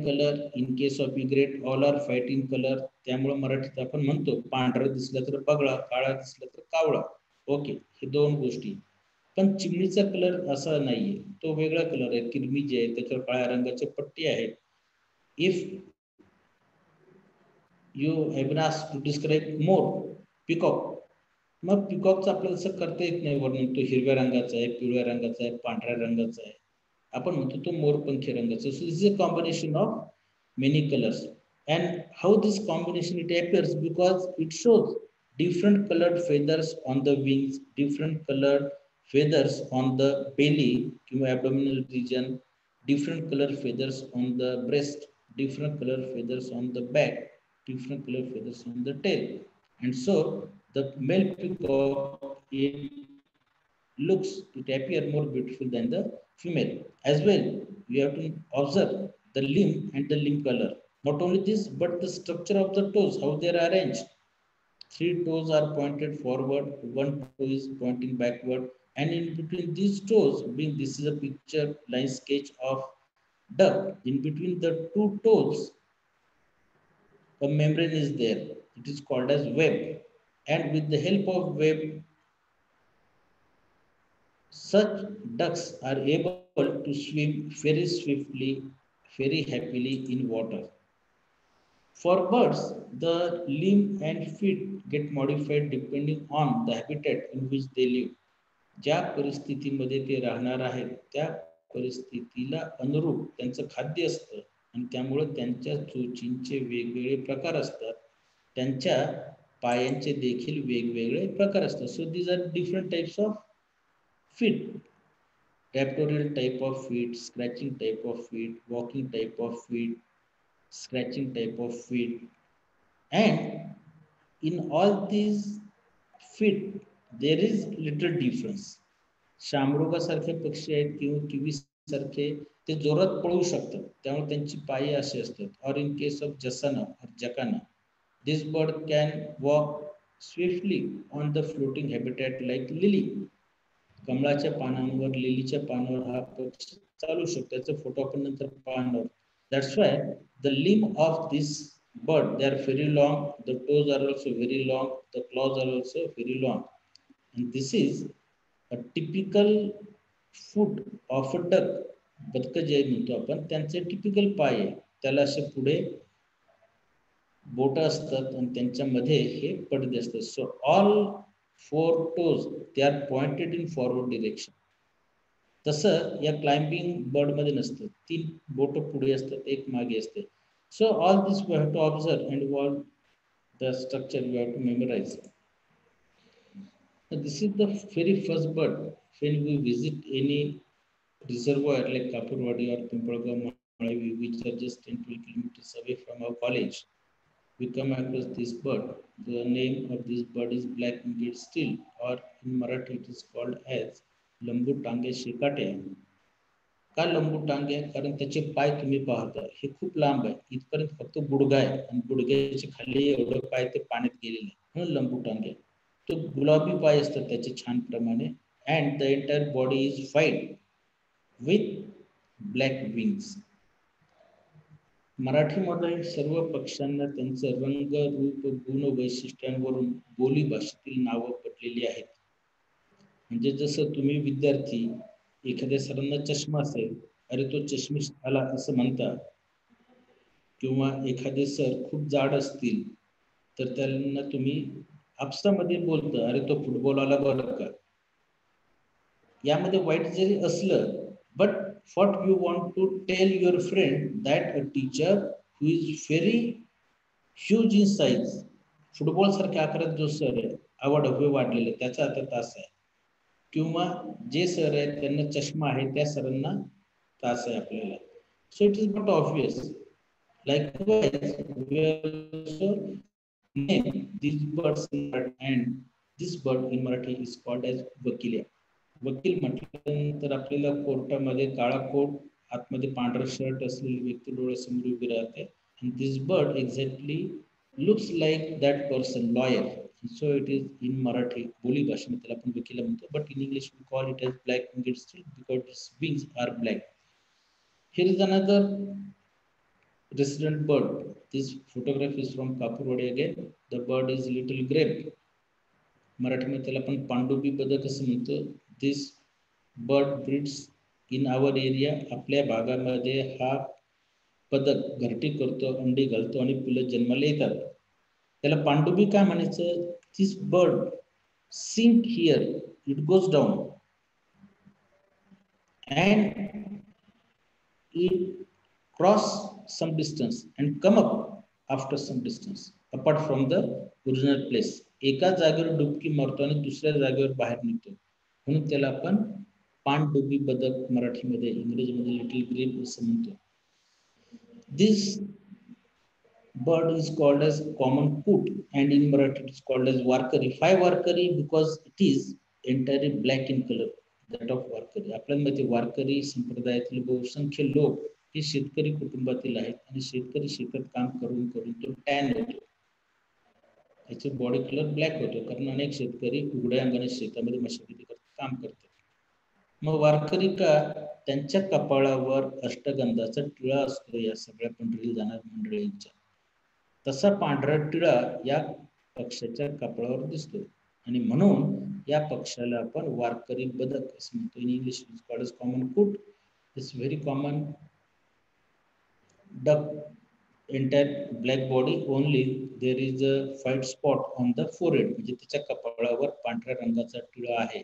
Colour, in case of egret all are white in colour. त्यामुळे मराठीत आपण म्हणतो पांढरं दिसलं तर पगळा, काळा दिसलं तर कावळा. ओके, हे दोन गोष्टी. पण चिमणीचा कलर असा नाहीये, तो वेगळा कलर आहे. किरमी जी आहे त्याच्यावर काळ्या रंगाची पट्टी आहे. If you have been asked to describe mor, peacock, मग पिकॉकचं आपल्याला असं करता येत नाही वर्णन. तो हिरव्या रंगाचा आहे, पिवळ्या रंगाचा आहे, पांढऱ्या रंगाचा आहे. आपण म्हणतो तो मोरपंखी रंगाचा. So this is a combination of many colours. And how this combination it appears because it shows different colored feathers on the wings, different colored feathers on the belly किंवा abdominal region, different colored feathers on the breast, different colored feathers on the back, different colored feathers on the tail. And so the male peacock, it appear more beautiful than the female. As well, you have to observe the limb and the limb color. Not only this, but the structure of the toes, how they are arranged. 3 toes are pointed forward, 1 toe is pointing backward, and in between these toes, being this is a picture line sketch of duck. In between the 2 toes, a membrane is there. It is called as web, and with the help of web, such ducks are able to swim very swiftly, very happily in water. For birds, the limb and feet get modified depending on the habitat in which they live. ज्या परिस्थितीमध्ये ते राहणार आहेत त्या परिस्थितीला अनुरूप त्यांचं खाद्य असतं आणि त्यामुळे त्यांच्या चोचींचे वेगवेगळे प्रकार असतात. त्यांच्या पायांचे देखील वेगवेगळे प्रकार असतात. So these are different types of feet: raptorial type of feet, scratching type of feet, walking type of feet, scratching type of feet. And in all these feet there is little difference. शामरोगासारखे पक्षी आहेत किंवा kiwi सारखे ते जोरात पळू शकतात, त्यामुळे त्यांची पाये अशी असतात. और इन केस ऑफ जसाना और जकाना, दिस bird can walk swiftly on the floating habitat like lily. कमळाच्या पानांवर, लिलीच्या पानावर हा पक्षी चालू शकतो. त्याचा फोटो आपण नंतर पाहणार. That's why the limb of this bird, they are very long, the toes are also very long, the claws are also very long, and this is a typical foot of a duck. बदक जे म्हणतो आपण त्यांचे typical पाय आहे, त्याला असे पुढे बोट असतात आणि त्यांच्यामध्ये हे पडदे असतात. So all 4 toes they are pointed in forward direction. तसं या क्लाइम्बिंग बर्ड मध्ये नसतं. 3 बोट पुढे असतात, एक मागे असते. So all this we have to observe, and all the structure we have to memorize. Now, this is the very first bird when we visit any reservoir like Kapurwadi or Pimpalgaon, which are just 10-12 kilometers away from our college. We come across this bird. The name of this bird is black-winged still, or in Marathi it is called as Lambu Tange Shikate. का लंबू टांगे? कारण त्याचे पाय तुम्ही पाहता हे खूप लांब आहे, इथपर्यंत फक्त गुडघा आहे आणि गुडघ्याच्या खाली एवढं पाय ते पाण्यात गेलेले म्हणून लंबू टांगे. तो गुलाबी पाय असतात त्याचे छान प्रमाणे. And the entire body is white with black wings. मराठीमध्ये सर्व पक्ष्यांना त्यांचं रंग, रूप, गुण, वैशिष्ट्यांवरून बोली भाषेतील नावं पडलेली आहेत. म्हणजे जसं तुम्ही विद्यार्थी, एखाद्या सरांना चष्मा असेल, अरे तो चष्मिश आला असं म्हणता, किंवा एखादे सर खूप जाड असतील तर त्यांना तुम्ही आपसामध्ये बोलता, अरे तो फुटबॉल आला बरं का. यामध्ये वाईट जरी असलं, but what you want to tell your friend that a teacher who is very huge in size, football सारख्या आकारात जो सर आहे, आवडवे वाढलेले, त्याचा आता तास आहे. किंवा जे सर आहेत त्यांना चष्मा आहे त्या सरांना तास आहे आपल्याला. So it is not obvious. Likewise, we also name these birds and this bird in Marathi is called as वकिल्या. वकील म्हटल्यानंतर आपल्याला कोर्टामध्ये काळा कोट, आतमध्ये पांढरा शर्ट असलेली व्यक्ती डोळ्यासमोर उभी राहते. And this bird exactly looks like that person, lawyer. So it is in Marathi, बोली भाषेमध्ये त्याला आपण वकील म्हणतो, but in English we call it as black-winged still because its wings are black. Here is another resident bird. This photograph is from Kapurwadi again. The bird is little grape. मराठीमध्ये त्याला आपण पांडुबी बदक असं म्हणतो. This bird breeds in our area. आपल्या भागामध्ये हा पदक घरटी करतो, अंडी घालतो आणि पिल्लं जन्माला येतात. त्याला पांडुबी काय म्हणायचं? This bird sink here, it goes down and it cross some distance and come up after some distance apart from the original place. एका जागेवर डुबकी मारतो आणि दुसऱ्या जागेवर बाहेर निघतो, म्हणून त्याला आपण पाणडुबी बदक मराठीमध्ये, इंग्रजीमध्ये लिटिल ग्रेप असं म्हणतो. This bird is called as common coot and in Marathi it is called as warkari. Why warkari? Because it is entirely black in color, that of warkari. आपल्यामध्ये वारकरी संप्रदायातील बहुसंख्य लोक हे शेतकरी कुटुंबातील आहेत आणि शेतकरी शेतात काम करून करून तो टॅन होतो, त्याचे बॉडी कलर ब्लॅक होतो, कारण अनेक शेतकरी उघड्या अंगाने शेतामध्ये मशागती काम करतात. मग वारकरी का? त्यांच्या कपाळावर अष्टगंधाचा टिळा असतो या सगळ्या पंढरीला जाणाऱ्या मंडळींच्या. तसा पांढरा टिळा या पक्षाच्या कपाळावर दिसतो आणि म्हणून या पक्षाला आपण वारकरी बदक असं म्हणतो. In English it is called as common coot. It's very common duck, entire black body, only there is a white spot on the forehead. म्हणजे त्याच्या कपाळावर पांढऱ्या रंगाचा टिळा आहे.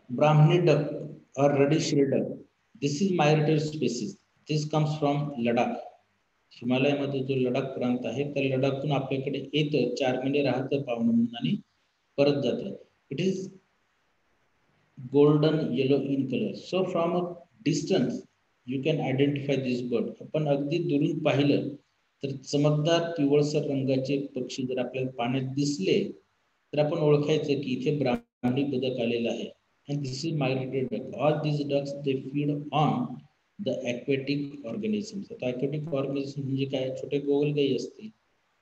Brahmini duck or ruddy-shelled duck. This is migratory species. This comes from Ladakh. हिमालयामध्ये जो लडाख प्रांत आहे त्या लडाखतून आपल्याकडे येतं, 4 महिने राहतं पाहुणं म्हणून आणि परत जातं. It is golden yellow in color. So from a distance you can identify this bird. आपण अगदी दुरून पाहिलं तर चमकदार पिवळसर रंगाचे पक्षी जर आपल्याला पाण्यात दिसले तर आपण ओळखायचं की इथे ब्राह्मणी बदक आलेला आहे. And this is migratory duck. All these ducks they feed on the aquatic organisms. आता aquatic organisms म्हणजे काय? छोटे गोगलगाई असतील,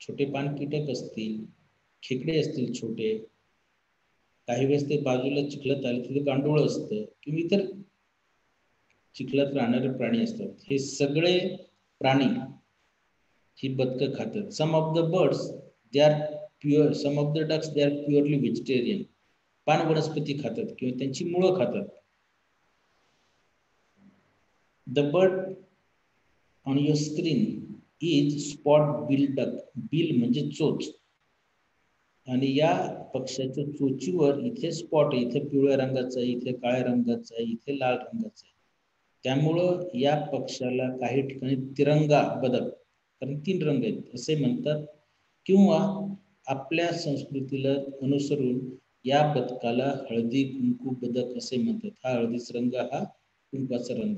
छोटे पाणकीटक असतील, खेकडे असतील छोटे, काही वेळेस ते बाजूला चिखलात आले तिथे गांडूळ असतं किंवा इतर चिखलात राहणारे प्राणी असतात. हे सगळे प्राणी ही बदकं खातात. Some of the birds they are pure, some of the ducks they are purely vegetarian. पान वनस्पती खातात किंवा त्यांची मुळं खातात. The bird on your screen is spot bill duck. Bill म्हणजे चोच, आणि या पक्षाच्या चोचीवर इथे स्पॉट आहे, इथे पिवळ्या रंगाचा आहे, इथे काळ्या रंगाचा आहे, इथे लाल रंगाचा आहे. त्यामुळं या पक्षाला काही ठिकाणी तिरंगा बदक, कारण 3 रंग आहेत असे म्हणतात, किंवा आपल्या संस्कृतीला अनुसरून या बदकाला हळदी कुंकू बदक असे म्हणतात. हा हळदीचा रंग, हा कुंकवाचा रंग.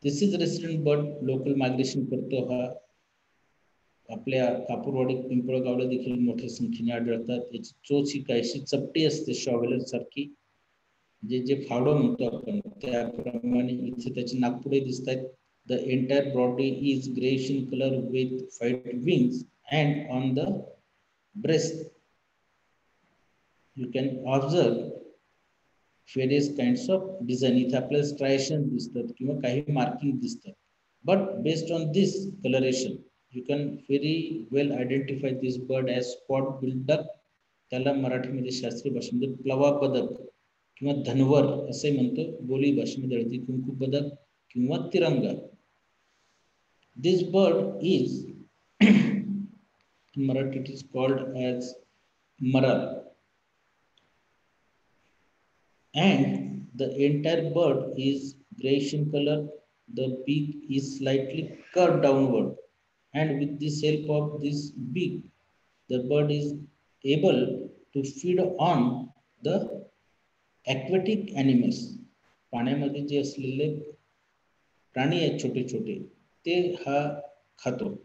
This is resident bird. Local migration करतो. हा आपल्या कापूरवाडी पिंपळगावला देखील मोठ्या संख्येने आढळतात. याची चोच ही काहीशी चपटी असते, शॉवेलर सारखी, जे फाडो म्हणतो आपण त्याप्रमाणे. इथे त्याचे नागपुडे दिसत आहेत. The entire body is greyish in colour with white wings and on the breast you can observe various kinds of design. इथे आपल्याला स्ट्रायशन दिसतात किंवा काही मार्किंग दिसतात. But based on this colouration you can very well identify this bird as spot-billed duck. त्याला मराठीमध्ये शास्त्रीय भाषेमध्ये प्लवा बदक किंवा धनवर असे म्हणतो. बोली भाषेमध्ये हळदी कुंकू बदक किंवा तिरंगा. This bird is in Marathi it is called as maral, and the entire bird is grayish in color. The beak is slightly curved downward, and with the help of this beak the bird is able to feed on the aquatic animals. पाण्यामध्ये जे असलेले प्राणी आहेत छोटे छोटे ते हा खातो.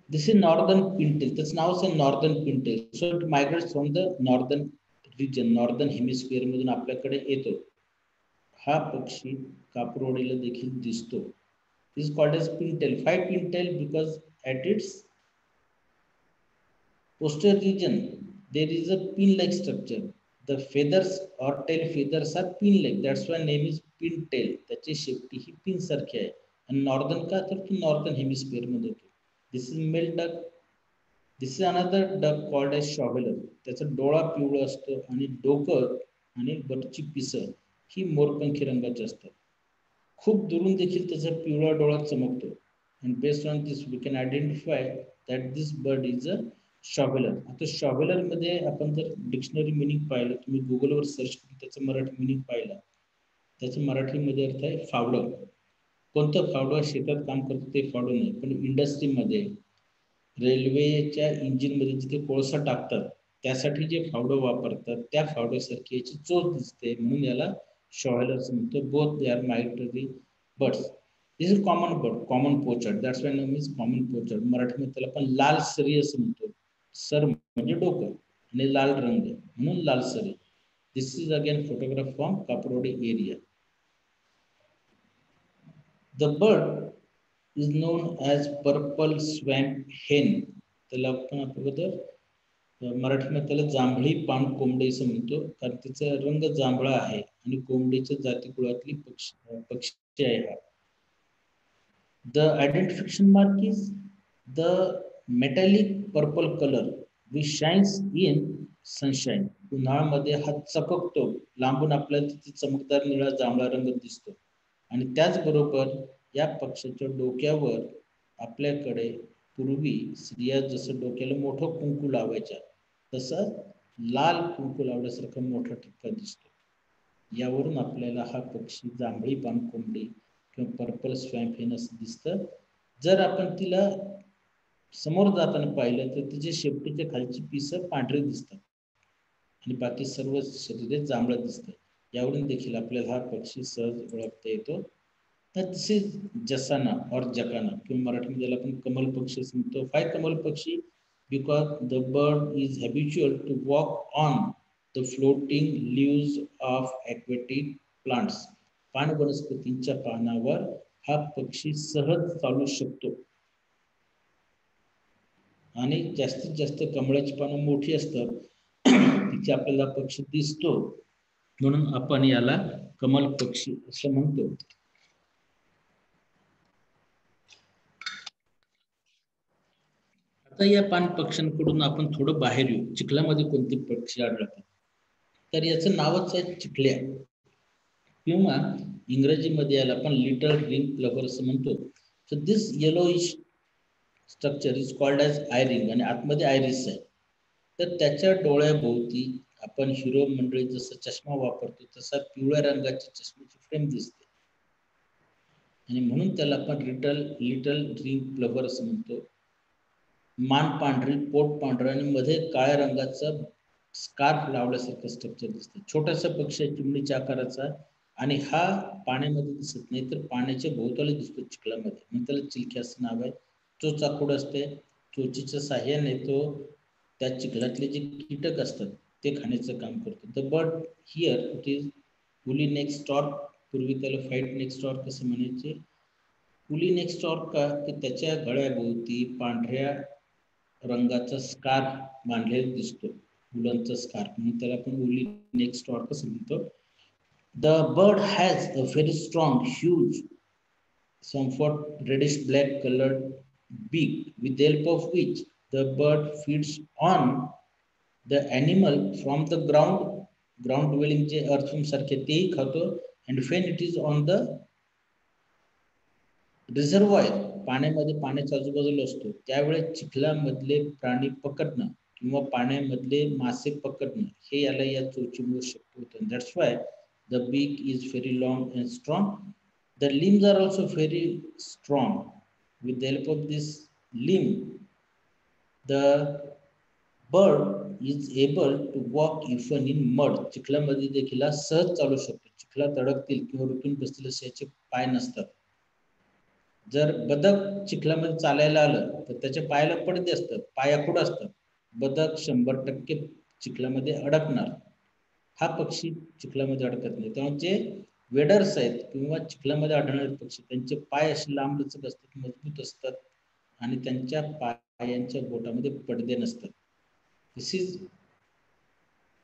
This is northern pintail. That's now say northern pintail. So it migrates from the northern region, northern hemisphere मधून आपल्याकडे येतो. हा पक्षी कापूरवाडीला देखील दिसतो. This is called as pintail. Why pintail? Because at its posterior region there is a pin-like structure. The feathers or tail feathers are pin-like. That's why name is pin tail. त्याची शेपटी ही pin सारखी आहे. आणि northern का तर तो northern hemisphere मध्ये होतो. This is male duck. This is another duck called as shoveler. त्याचा डोळा पिवळा असतो आणि डोकं आणि वरची पिसं ही मोरपंखी रंगाची असतात. खूप दुरून देखील त्याचा पिवळा डोळा चमकतो. And based on this we can identify that this bird is a shoveler. आता shoveler मध्ये आपण जर डिक्शनरी मिनिंग पाहिलं, तुम्ही गुगलवर सर्च करून त्याचं मराठी मिनिंग पाहिलं, त्याचं मराठीमध्ये अर्थ आहे फावडं. कोणतं फावडं? शेतात काम करतं ते फावडं नाही, पण इंडस्ट्रीमध्ये रेल्वेच्या इंजिनमध्ये जिथे कोळसा टाकतात त्यासाठी जे फावडं वापरतात त्या फावड्यासारखी याची चोच दिसते, म्हणून याला शॉवेलर्स म्हणतो. Both they are migratory birds. This is common bird, common pochard. That's why name is common pochard. मराठीमध्ये त्याला आपण लाल सरी असं म्हणतो. सर म्हणजे डोकं आणि लाल रंग म्हणून लाल सरी. This is again photograph from Kaprodi area. The bird is known as purple swamp hen. त्याला आपण अगोदर मराठीमध्ये त्याला जांभळी पान कोंबडी असं म्हणतो, कारण तिचा रंग जांभळा आहे आणि कोंबडीच्या जातीकुळातली पक्षी आहे हा. The identification mark is the metallic purple color which shines in sunshine. उन्हाळ्यामध्ये हा चककतो, लांबून आपल्याला तिथे चमकदार निळा जांभळा रंग दिसतो. आणि त्याचबरोबर या पक्षाच्या डोक्यावर आपल्याकडे पूर्वी स्त्रिया जसं डोक्याला मोठं कुंकू लावायच्या तसं लाल कुंकू लावल्यासारखा मोठा ठिपका दिसतो. यावरून आपल्याला हा पक्षी जांभळी पान कोंबडी किंवा पर्पल स्वॅम्प हे असं दिसतं. जर आपण तिला समोर जाताना पाहिलं तर तिच्या शेपटीच्या खालची पिसं पांढरी दिसतात आणि बाकी सर्व शरीर जांभळं दिसतं. यावरून देखील आपल्याला हा पक्षी सहज ओळखता येतो. दिस इज जसाना और जकाना किंवा मराठीमध्ये आपण कमल पक्षी असं म्हणतो. फाय कमल पक्षी because the bird is habitual to walk on the floating leaves of aquatic plants. पान वनस्पतींच्या पानावर हा पक्षी सहज चालू शकतो आणि जास्तीत जास्त कमळाची पानं मोठी असतात तिथे आपल्याला पक्षी दिसतो, म्हणून आपण याला कमल पक्षी असं म्हणतो. आता या पान पक्ष्यांकडून आपण थोडं बाहेर येऊ. चिखलामध्ये कोणते पक्षी आढळतात? तर याचं नावच आहे चिखल्या किंवा इंग्रजीमध्ये याला आपण लिटल रिंग फ्लवर असं म्हणतो. So this yellowish structure is called as I ring आणि आतमध्ये आयरिस आहे. तर त्याच्या डोळ्याभोवती आपण हिरो मंडळी जसं चष्मा वापरतो तसा पिवळ्या रंगाची चष्म्याची फ्रेम दिसते आणि म्हणून त्याला आपण लिटल रिंग फ्लवर असं म्हणतो. मान पांढरी, पोट पांढरं आणि मध्ये काळ्या रंगाचं स्कार्फ लावल्यासारखं स्ट्रक्चर दिसतं. छोटासा पक्षी चिमणीच्या आकाराचा आणि हा पाण्यामध्ये दिसत नाही तर पाण्याच्या भोवताली दिसतो चिखलामध्ये, म्हणून त्याला चिलखी असं नाव आहे. चोच आखूड असते. चोचीच्या साह्याने तो त्या चिखलातले जे कीटक असतात ते खाण्याचं काम करतो. The bird here it is woolly neck stork. पूर्वी त्याला व्हाईट नेक स्टॉर्क असं म्हणायचे. वुली नेक स्टॉर्क का की त्याच्या गळ्याभोवती पांढऱ्या रंगाचा स्कार्फ बांधलेला दिसतो, वुलनचा स्कार्फ, म्हणून त्याला आपण वुली नेक स्टॉर्क असं म्हणतो. The bird has a very strong, huge, somewhat reddish black colored beak with the help of which the bird feeds on the animal from the ground dwelling जे earthworm सारखे तेही खातो. and when it is on the reservoir पाण्यामध्ये पाण्याच्या आजूबाजूला असतो त्यावेळेस चिखलामधले प्राणी पकडणं किंवा पाण्यामधले मासे पकडणं हे याला या चोचीमुळे शक्य होतं. That's why the beak is very long and strong. The limbs are also very strong. With the help of this limb the bird is able to walk even in mud. चिखलामध्ये देखील सहज चालू शकतो. चिखलात अडकतील किंवा रुतून बसतील असे याचे पाय नसतात. जर बदक चिखलामध्ये चालायला आलं तर त्याच्या पायाला पडदे असतात, पाय आखूड असतात. बदक 100% चिखलामध्ये अडकणार. हा पक्षी चिखलामध्ये अडकत नाही. तेव्हा जे वेडर्स आहेत किंवा चिखलामध्ये आढळणारे पक्षी त्यांचे पाय असे लांब लचक असतात, मजबूत असतात आणि त्यांच्या पायांच्या बोटामध्ये पडदे नसतात. दिस इज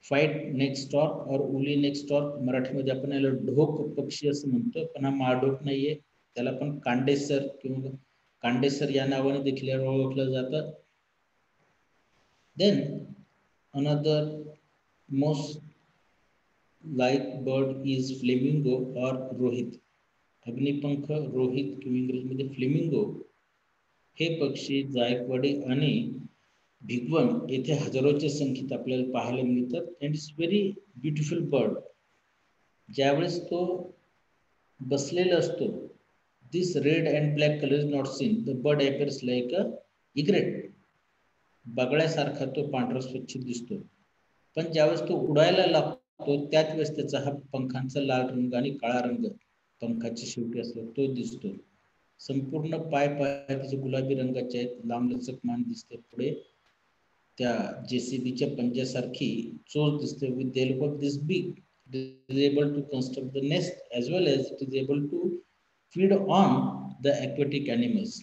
फाईट नेक स्टॉर्क और उली नेक स्टॉर्क, मराठीमध्ये आपण याला ढोक पक्षी असं म्हणतो, पण हा माळढोक नाहीये. त्याला पण कांडेसर किंवा कांडेसर या नावाने देखील ओळखलं जातं. Then another most like bird is flamingo और रोहित. अग्निपंख, रोहित किंवा इंग्रजीमध्ये फ्लेमिंगो हे पक्षी जायकवाडी आणि भिगवण येथे हजारोच्या संख्येत आपल्याला पाहायला मिळतात. And it's very beautiful bird. ज्यावेळेस तो बसलेला असतो, this red and black colour is not seen, the bird appears like a egret. बगळ्यासारखा तो पांढरा स्वच्छ दिसतो, पण ज्यावेळेस तो उडायला लागतो त्याच वेळेस त्याचा हा पंखांचा लाल रंग आणि काळा रंग पंखाच्या शेवटी असतो तो दिसतो. संपूर्ण पाय त्याचे गुलाबी रंगाचे आहेत, लांब लचक मान दिसते, पुढे त्या जेसीबीच्या पंजासारखी चोच दिसते. विथ द हेल्प ऑफ दिस बीक it is able to construct the nest as well as it is able to feed on the aquatic animals.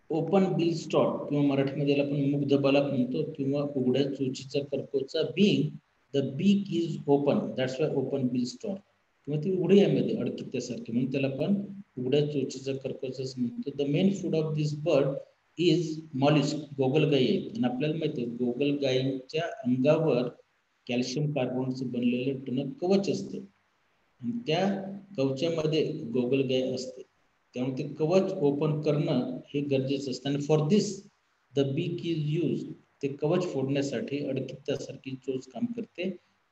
Open bill stock किंवा मराठीमध्ये आपण मुग्ध बालक म्हणतो किंवा उघड्या चोचीचा कर्कोचा being, the beak is open, that's why open bill stock. किंवा ती उघडी आहे अडकित्यासारखी म्हणून त्याला आपण उघड्या चोचीचा कर्कोच म्हणतो. The main food of this bird is mollusc, गोगलगाई आहे. आणि आपल्याला माहिती आहे गोगलगाईंच्या अंगावर कॅल्शियम कार्बोनेटचं बनलेलं टणक कवच असतं आणि त्या कवचामध्ये गोगलगाई असते. त्यामुळे ते कवच ओपन करणं हे गरजेचं असतं. आणि for this the beak is use, ते कवच फोडण्यासाठी अडकित्तासारखी चोच काम करते,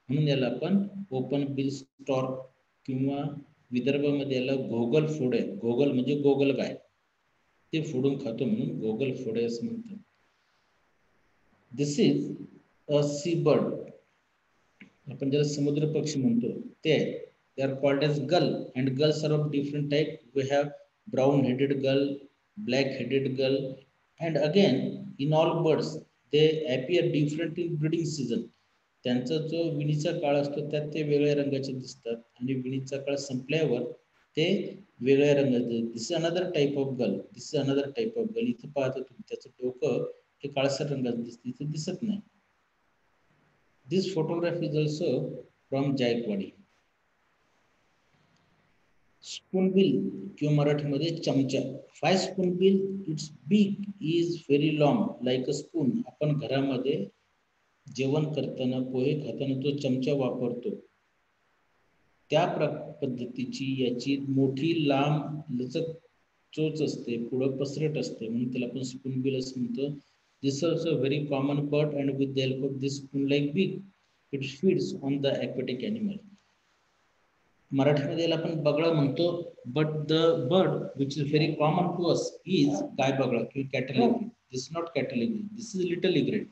म्हणून याला आपण ओपन बिल स्टॉर्क किंवा विदर्भामध्ये याला गोगल फोडे, गोगल म्हणजे गोगलगाय, ते फोडून खातो म्हणून गोगल फोडे असं म्हणतात. दिस इज अ सी बर्ड, आपण ज्याला समुद्र पक्षी म्हणतो ते आहे. They are called as gull, and gulls are of different type. We have brown-headed gull, black-headed gull, and again in all birds they appear different in breeding season. त्यांचा जो विणीचा काळ असतो त्यात ते वेगळ्या रंगाचे दिसतात आणि विणीचा काळ संपल्यावर ते वेगळ्या रंगाचे. दिस इज अनदर टाइप ऑफ गल, दिस इज अनदर टाइप ऑफ गल. इथं पाहता तुम्ही त्याचं डोकं हे काळसर रंगाचं दिसतं, इथं दिसत नाही. This photograph is also from Jayakwadi. Spoonbill किंवा मराठीमध्ये चमचा. Why spoonbill, its beak is very long like a spoon. आपण घरामध्ये जेवण करताना पोहे खाताना तो चमचा वापरतो त्या पद्धतीची याची मोठी लांब लचक चोच असते, पुढं पसरट असते, म्हणून त्याला आपण स्पूनबिल असं म्हणतो. This also very common bird and with the help of this spoon like beak it feeds on the aquatic animal. मराठीमध्ये आपण बगळा म्हणतो, but the bird which is very common to us is काय बगळा किंवा cattle egret. This not cattle egret, this is little egret.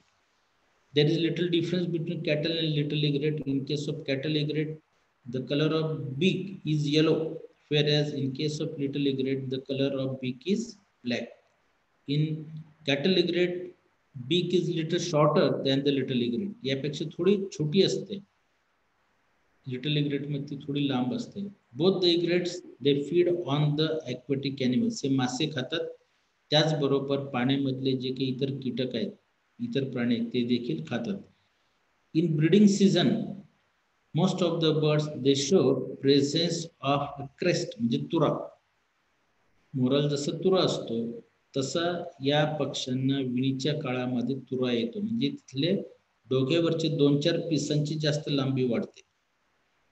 There is little difference between cattle and little egret. In case of cattle egret the colour of beak is yellow, whereas in case of little egret the color of beak is black. In cattle egret beak is little shorter than the little egret, यापेक्षा थोडी छोटी असते. Little egret मध्ये थोडी लांब असते. Both the egrets they feed on the aquatic animals, हे मासे खातात, त्याचबरोबर पाण्यामधले जे काही इतर कीटक आहेत, इतर प्राणी आहेत ते देखील खातात. In breeding season most of the birds they show presence of crest म्हणजे तुरा. मोराल जसं तुरा असतो तसा या पक्ष्यांना विणीच्या काळामध्ये तुरा येतो, म्हणजे तिथले डोक्यावरचे 2-4 पिसांची जास्त लांबी वाढते.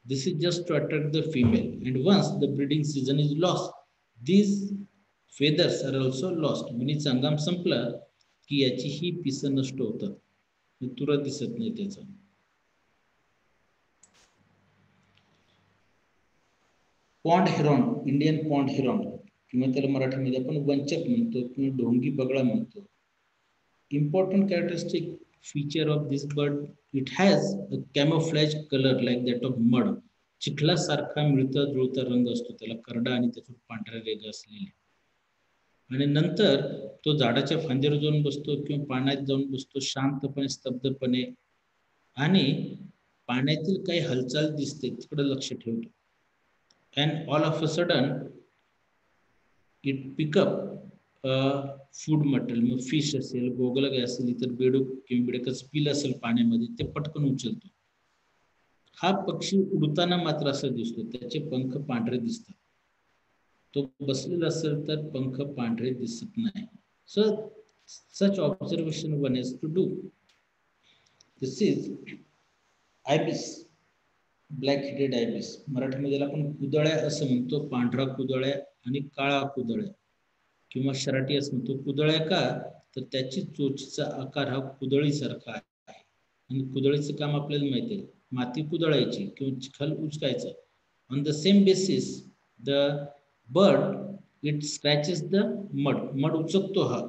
This is just to attract the female, and once the breeding season is lost, these feathers are also lost. विणीचा हंगाम संपला की याची ही पिसं नष्ट होतात, तुरा दिसत नाही त्याचा. Pond heron, Indian pond heron किंवा त्याला मराठीमध्ये आपण वंचक म्हणतो किंवा ढोंगी बगळा म्हणतो. Important characteristic feature of this bird, it has a camouflage color like that of mud. चिखलासारखा मिळता जुळता रंग असतो त्याला, करडा आणि त्याच्यावर पांढऱ्या रेगा असलेले. आणि नंतर तो झाडाच्या फांदीवर जाऊन बसतो किंवा पाण्यात जाऊन बसतो शांतपणे, स्तब्धपणे, आणि पाण्यातील काही हालचाल दिसते तिकडे लक्ष ठेवतो. and all of a sudden it pick up food material, मग फिश असेल, गोगलगाय असेल, इतर बेडूक किंवा बेडकच पिल असेल पाण्यामध्ये, ते पटकन उचलतो. हा पक्षी उडताना मात्र असं दिसतो, त्याचे पंख पांढरे दिसतात. तो बसलेला असेल तर पंख पांढरे दिसत नाही. So such observation one is to do. This is ibis, black headed ibis. मराठीमध्ये आपण कुदळ्या असं म्हणतो, पांढरा कुदळ्या आणि काळा कुदळ्या किंवा शराटी असं म्हणतो. कुदळ्या का, तर त्याची चोचीचा आकार हा कुदळीसारखा आहे. आणि कुदळीचं काम आपल्याला माहिती आहे, माती कुदळायची किंवा चिखल उचकायचं. On the same basis the bird it scratches the mud. Mud उचकतो हा,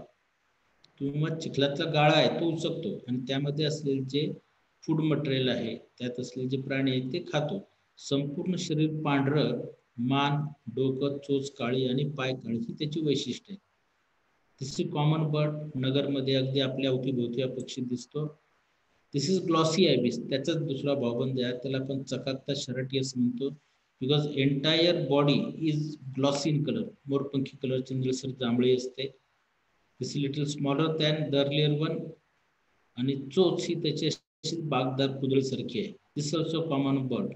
किंवा चिखलातला गाळा आहे तो उचकतो आणि त्यामध्ये असलेले जे फूड मटेरियल आहे, त्यात असलेले जे प्राणी आहेत ते खातो. संपूर्ण शरीर पांढरं, मान, डोकं, चोच काळी आणि पाय काळी ही त्याची वैशिष्ट्य आहे. दिस इज कॉमन बर्ड. नगरमध्ये अगदी आपल्या अवतीभोवती हा पक्षी दिसतो. दिस इज ग्लॉसी आयबिस. त्याचाच दुसरा भावबंद आहे, त्याला आपण चकाकता शराटी असं म्हणतो. Because entire body is glossy in colour. मोरपंखी कलरची निळसर जांभळी असते. This is little smaller than the earlier one. आणि चोच ही त्याची अशी बागदार कुदळीसारखी आहे. This also common bird.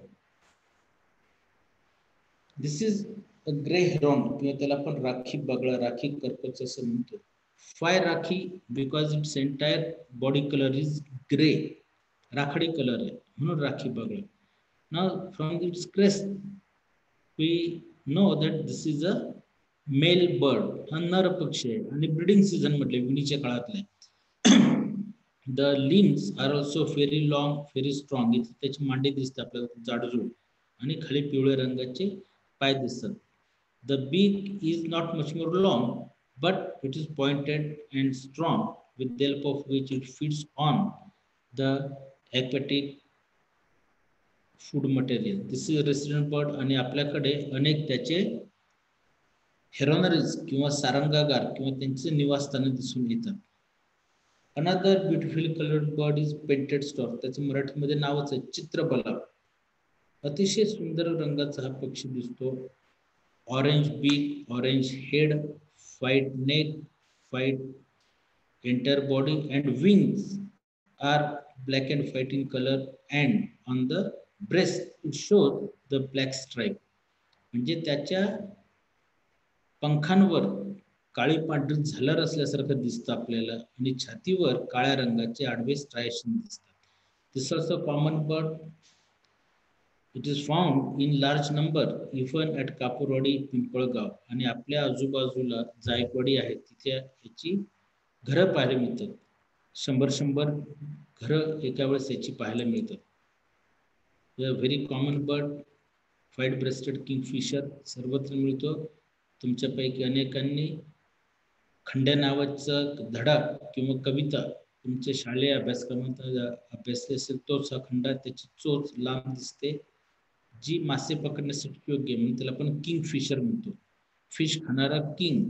This is a grey heron, किंवा त्याला आपण राखी बगळा, राखी कर्कच असं म्हणतो. फाय राखी because its entire body colour is grey. राखाडी कलर आहे म्हणून राखी बगळा. Now from its crest we know that this is a male bird. हा नर पक्षी आहे आणि ब्रीडिंग सीझन म्हटले विणीच्या काळातले. The limbs are also very long, very strong. इथे त्याची मांडी दिसते आपल्याला जाडजूड, आणि खाली पिवळ्या रंगाचे पाय दिसतात. The beak is not much more long, but it is pointed and strong, with the help of which it feeds on the aquatic food material. This is a resident bird आणि आपल्याकडे अनेक त्याचे हेरोनरीज किंवा सारंगागार किंवा त्यांचे निवासस्थान दिसून येतात. Another beautiful coloured bird is painted stork. त्याचं मराठीमध्ये नावच आहे चित्रबला. अतिशय सुंदर रंगाचा हा पक्षी दिसतो. ऑरेंज बीक, orange head, white neck, white entire body, and wings are black and white in color, and on the breast it shows the black stripe. म्हणजे त्याच्या पंखांवर काळी पांढरी झालर असल्यासारखं दिसतं आपल्याला, आणि छातीवर काळ्या रंगाचे आडवे स्ट्रायशन दिसतात. This also common bird. It is found in large number even at Kapurwadi, Pimpalgaon. आणि आपल्या आजूबाजूला जायकवाडी आहे, तिथे याची घरं पाहायला मिळतात. 100 घरं एका वेळेस याची पाहायला मिळतात. Very common bird. White rested Kingfisher सर्वत्र मिळतो. तुमच्यापैकी अनेकांनी खंड्या नावाचा धडा किंवा कविता तुमच्या शालेय अभ्यासक्रमात अभ्यासले असेल, तोच हा खंडा. त्याची चोच लांब दिसते, जी मासे पकडण्यासाठी योग्य, म्हणून त्याला आपण किंग फिशर म्हणतो. फिश खाणारा king.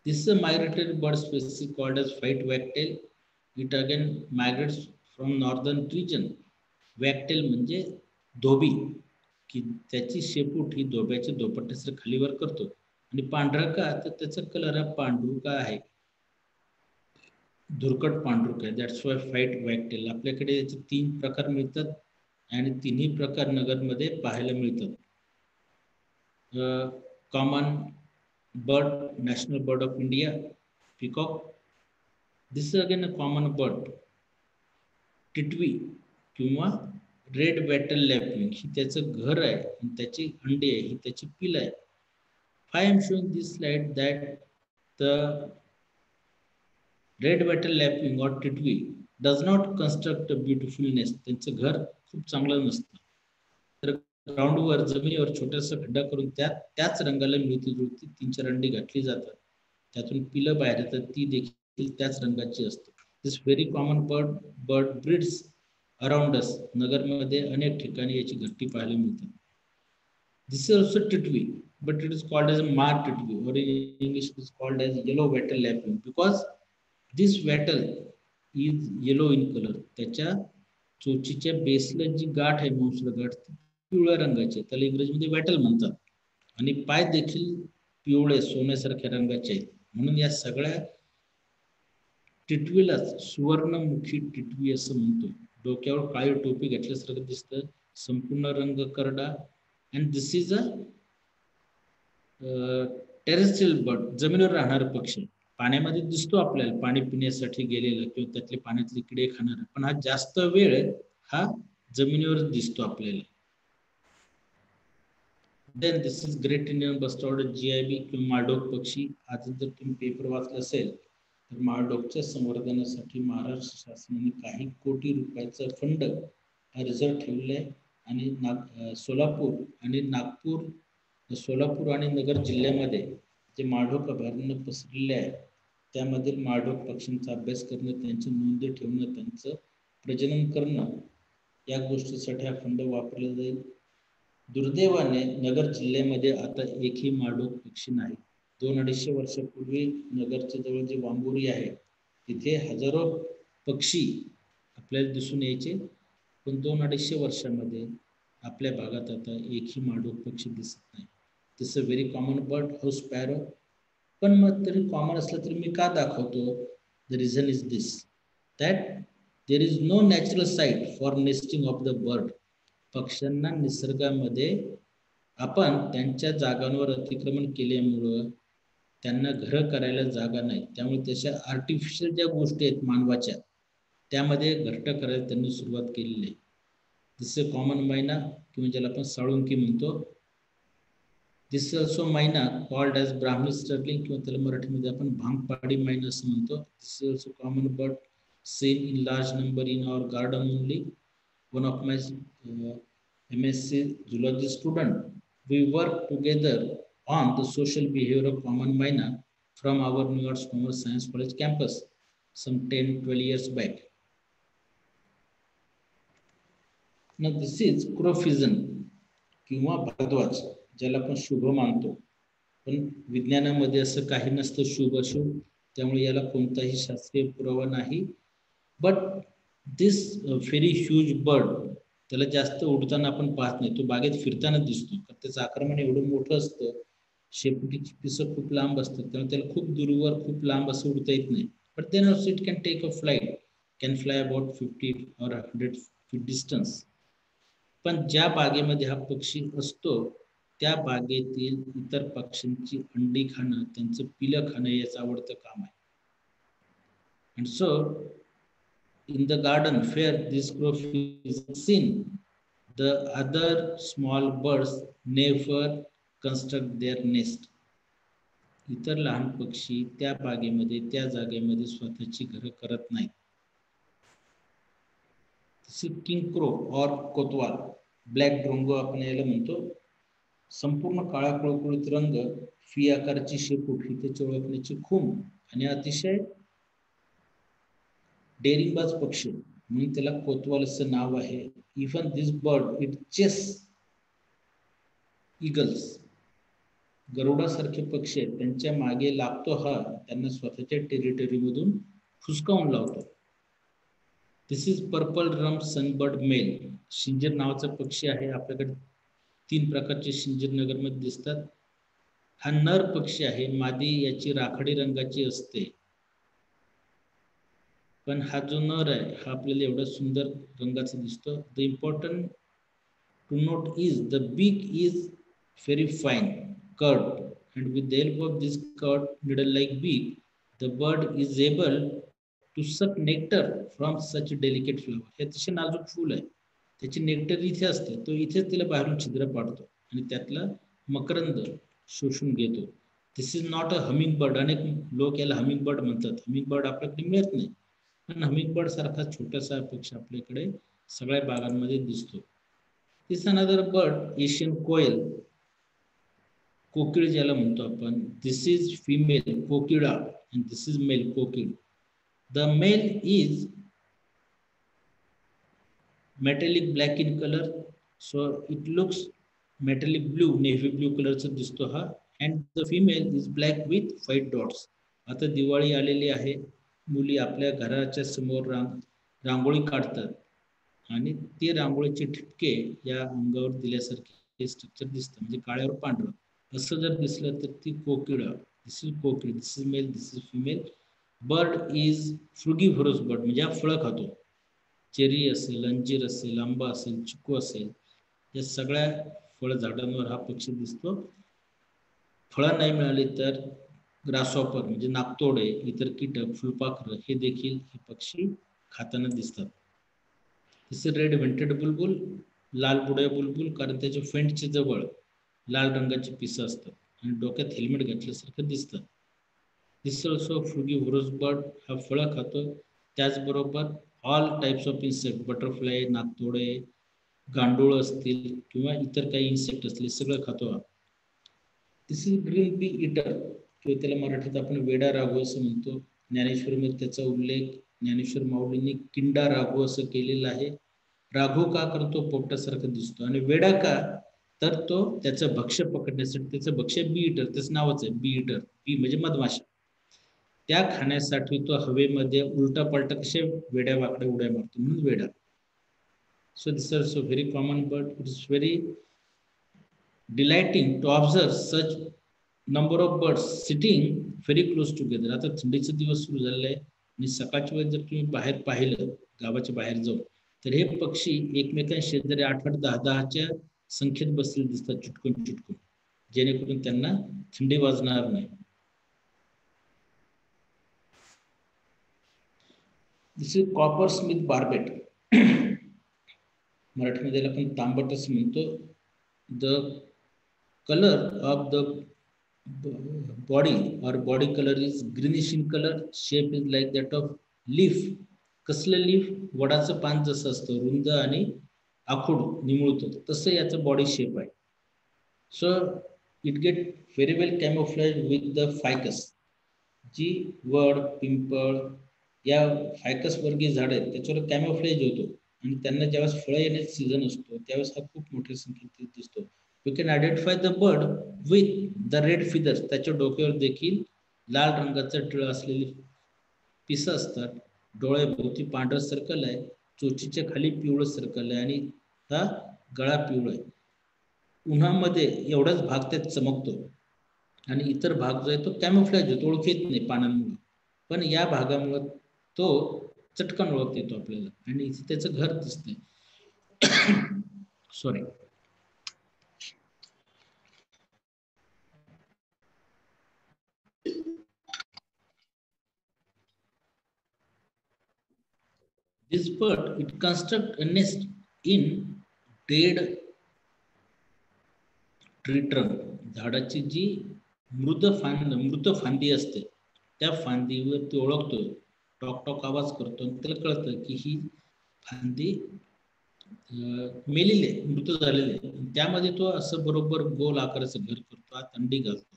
This is a migratory bird species called as white wagtail. It again migrates from northern region. Wagtail म्हणजे धोबी, की त्याची शेपूट ही धोब्याच्या धोपट्यासर खालीवर करतो. आणि पांढरा का, तर त्याचा कलर हा पांढरुका आहे, धुरकट पांढरुक आहे. That's why white wagtail. आपल्याकडे याचे 3 प्रकार मिळतात आणि तिन्ही प्रकार नगरमध्ये पाहायला मिळतात. Common bird, national bird of India, peacock. This is again a common bird. टिटवी किंवा रेड वॅटल लॅपिंग ही त्याचं घर आहे, आणि त्याची अंडी आहे ही त्याची पिल आहे. I am showing this slide that the red wattle lapwing or टिटवी does not construct a beautiful nest. त्यांचं घर खूप चांगलं नसतं, तर ग्राउंडवर जमिनीवर छोटासा खड्डा करून त्याच रंगाला मिळती जुळती 3-4 अंडी घातली जातात. त्यातून पिलं बाहेर येतात, ती देखील त्याच रंगाची असते. This very common bird breeds around us. नगरमध्ये अनेक ठिकाणी याची घरटी पाहायला मिळते. दिस इज ऑल्सो टिटवी, but it is called as a mar titwi, or in English it is called as yellow wattle lapwing, because this wattle is yellow in color. त्याच्या चोचीच्या बेसला जी गाठ आहे, मांसल गाठ, ती पिवळ्या रंगाची आहे, त्याला इंग्रजीमध्ये वॅटल म्हणतात. आणि पाय देखील पिवळे सोन्यासारख्या रंगाचे आहेत. म्हणून या सगळ्या टिटवीलाच सुवर्णमुखी टिटवी असं म्हणतो. डोक्यावर काळी टोपी घातल्यासारखं दिसतं, संपूर्ण रंग करडा. And this is a terrestrial bird, जमिनीवर राहणारा पक्षी. पाण्यामध्ये दिसतो आपल्याला पाणी पिण्यासाठी गेलेला किंवा त्यातले पाण्यातले किडे खाणारा, पण हा जास्त वेळ हा जमिनीवर दिसतो आपल्याला. Then this is great Indian bustard GIB किंवा माळढोक पक्षी. आज जर तुम्ही पेपर वाचला असेल तर माळढोकच्या संवर्धनासाठी महाराष्ट्र शासनाने काही कोटी रुपयाचा फंड रिझर्व ठेवले आणि सोलापूर आणि नगर जिल्ह्यामध्ये जे माळढोक अभयारण्य पसरलेले आहे त्यामधील माळढोक पक्ष्यांचा अभ्यास करणं, त्यांची नोंदी ठेवणं, त्यांचं प्रजनन करणं या गोष्टीसाठी हा फंड वापरला जाईल. दुर्दैवाने नगर जिल्ह्यामध्ये आता एकही माळढोक पक्षी नाही. 200-250 वर्षापूर्वी नगरच्या जवळ जे वांबोरी आहे तिथे हजारो पक्षी आपल्याला दिसून यायचे, पण 200-250 वर्षामध्ये आपल्या भागात आता एकही माळढोक पक्षी दिसत नाही. This a very common bird, house sparrow. पण मग तरी कॉमन असलं तरी मी का दाखवतो? The reason is this, that there is no natural site for nesting of the bird. पक्ष्यांना निसर्गामध्ये आपण त्यांच्या जागांवर अतिक्रमण केल्यामुळं त्यांना घरं करायला जागा नाही, त्यामुळे त्याच्या आर्टिफिशियल ज्या गोष्टी आहेत मानवाच्या त्यामध्ये घरटं करायला त्यांनी सुरुवात केलेली आहे. दिस अ कॉमन मैना किंवा ज्याला आपण साळुंकी म्हणतो. This also myna called as brahminy starling किंवा त्याला मराठीमध्ये आपण भांगपाडी मैना असं म्हणतो. This is also common bird seen in large number in our garden only. One of my MSc zoology student, we work together on the social behavior of common myna from our New York Commerce Science College campus some 10-12 years back. Now this is crow pigeon किंवा भारद्वाज, ज्याला आपण शुभ मानतो, पण विज्ञानामध्ये असं काही नसतं शुभ अशुभ, त्यामुळे याला कोणताही शास्त्रीय पुरावा नाही. But this very huge bird, त्याला जास्त उडताना आपण पाहत नाही, तो बागेत फिरताना दिसतो, त्याचं आक्रमण एवढं मोठं असतं, शेपुटीची पिसं खूप लांब असतात, त्यामुळे त्याला खूप दूरवर खूप लांब असं उडता येत नाही. But then also it can take a flight, can fly about 50 or 100 feet distance. पण ज्या बागेमध्ये हा पक्षी असतो त्या बागेतील इतर पक्ष्यांची अंडी खाणं, त्यांचं पिलं खाणं याचं आवडतं काम आहे. And so in the garden where this crow is seen, the other small birds never construct their nest. इतर लहान पक्षी त्या बागेमध्ये त्या जागेमध्ये स्वतःची घरं करत नाहीत. किंग क्रो और कोतवाल, ब्लॅक ड्रोंगो आपण याला म्हणतो. संपूर्ण काळा कुळकुळीत रंग, फी आकाराची शेपूट ही त्याची ओळखण्याची खूण आणि अतिशय डेरिंगबाज पक्षी म्हणून त्याला कोतवाल असं नाव आहे. Even this bird it chase eagles, गरुडासारखे पक्षी आहेत त्यांच्या मागे लागतो हा, त्यांना स्वतःच्या टेरिटरीमधून हुसकावून लावतो. This is purple rumped sunbird male, शिंजर नावाचा पक्षी आहे. आपल्याकडे 3 प्रकारचे शिंजर नगरमध्ये दिसतात. हा नर पक्षी आहे, मादी याची राखाडी रंगाची असते, पण हा जो नर आहे हा आपल्याला एवढा सुंदर रंगाचा दिसतो. The important to note is the beak is very fine curved and with the help of this curved needle-like beak, the bird is able to suck nectar from such a delicate flower. हे अतिशय नाजूक फूल आहे, त्याची nectar इथे असते, तो इथेच त्याला बाहेरून छिद्र पाडतो आणि त्यातला मकरंद शोषून घेतो. This is not a hummingbird. अनेक लोक याला हमिंग बर्ड म्हणतात. हमिंग बर्ड आपल्याकडे मिळत नाही, पण हमिंग बर्ड सारखा छोटासा पक्षी आपल्याकडे सगळ्या बागांमध्ये दिसतो. This another bird Asian koel, कोकिळ ज्याला म्हणतो आपण. दिस इज फिमेल कोकिळा अँड दिस इज मेल कोकिळ. The male is metallic black in colour, so it looks metallic blue, navy blue कलरचा दिसतो हा. And the female is black with white dots. आता दिवाळी आलेली आहे, मुली आपल्या घराच्या समोर रांगोळी काढतात आणि ते रांगोळीचे ठिपके या अंगावर दिल्यासारखे स्ट्रक्चर दिसतं, म्हणजे काळ्यावर पांढरं. असं जर दिसलं तर ती कोकिळा. दिस इज कोकिळ, this is male, this is female. Bird is frugivorous bird, म्हणजे हा फळं खातो. चेरी असेल, अंजीर असेल, आंबा असेल, चिकू असेल, या सगळ्या फळ झाडांवर हा पक्षी दिसतो. फळं नाही मिळाली तर ग्रासहॉपर म्हणजे नाकतोडे, इतर कीटक, फुलपाखरं हे देखील हे पक्षी खाताना दिसतात. जसे रेड व्हेंटेड बुलबुल, लाल बुड्या बुलबुल, कारण त्याच्या फेंटच्या जवळ लाल रंगाची पिसं असतात आणि डोक्यात हेल्मेट घातल्यासारखं दिसतं. दिस ऑल्सो फ्रुगिव्हरस बर्ड, हा फळं खातो. त्याचबरोबर all types of insect, butterfly, नाकतोडे, गांडूळ असतील किंवा इतर काही इन्सेक्ट असतील सगळं खातो हा. दिस इज ग्रीन पी इटर, किंवा त्याला मराठीत आपण वेडा राघू असं म्हणतो. ज्ञानेश्वरीमध्ये त्याचा उल्लेख ज्ञानेश्वर माऊलींनी किंडा राघू असं केलेलं आहे. राघू का करतो, पोपटासारखा दिसतो. आणि वेडा का, तर तो त्याचं भक्ष्य पकडण्यासाठी, त्याचं भक्ष्य बी इटर, त्याचं नावच आहे बी इटर. बी म्हणजे मधमाशा, त्या खाण्यासाठी तो हवेमध्ये उलटा पलटा कसे वेड्या वाकड्या उड्या मारतो, म्हणून वेडा. So this is so very common bird. It is very delighting to observe such number of birds sitting very close together. आता थंडीचे दिवस सुरू झालेले आहे आणि सकाळच्या वेळेस जर तुम्ही बाहेर पाहिलं, गावाच्या बाहेर जाऊन, तर हे पक्षी एकमेकांशी शेजारी 8-8, 10-10च्या संख्येत बसलेले दिसतात, चुटकून चुटकून, जेणेकरून त्यांना थंडी वाजणार नाही. दिस इज कॉपर स्मिथ बार्बेट. मराठीमध्ये आपण तांबट असं म्हणतो. The colour of the body or body color is greenish in color. Shape is like that of leaf. कसलं लीफ, वडाचं पान जसं असतं रुंद आणि आखूड निमुळतं, तसं याचं बॉडी शेप आहे. So it get very well camouflage with the ficus. जी वड, पिंपळ या फायकस वर्गीय झाड आहेत त्याच्यावर कॅमोफ्लेज होतो आणि त्यांना ज्यावेळेस फळं येण्याचा सीझन असतो त्यावेळेस हा खूप मोठ्या संख्येत दिसतो. You can identify the bird with the red feathers. त्याच्या डोक्यावर देखील लाल रंगाचं टिळ असलेली पिसं असतात. डोळ्याभोवती पांढरं सर्कल आहे, चोचीच्या खाली पिवळं सर्कल आहे आणि हा गळा पिवळा आहे. उन्हामध्ये एवढाच भाग त्यात चमकतो आणि इतर भाग जो आहे तो कॅमोफ्लॅज होतो, ओळख येत नाही पानांमुळे. पण या भागामुळे तो चटकन ओळखता येतो आपल्याला आणि इथे त्याचं घर दिसतंय. Sorry. This bird, it construct a nest in dead tree trunk. झाडाची जी मृत फांदी असते त्या फांदीवर तो ओळखतो, टॉक टॉक आवाज करतो आणि त्याला कळतं की ही फांदी मेलेली आहे, मृत झालेली आहे. त्यामध्ये तो असं बरोबर गोल आकाराचं घर करतो, आत अंडी घालतो.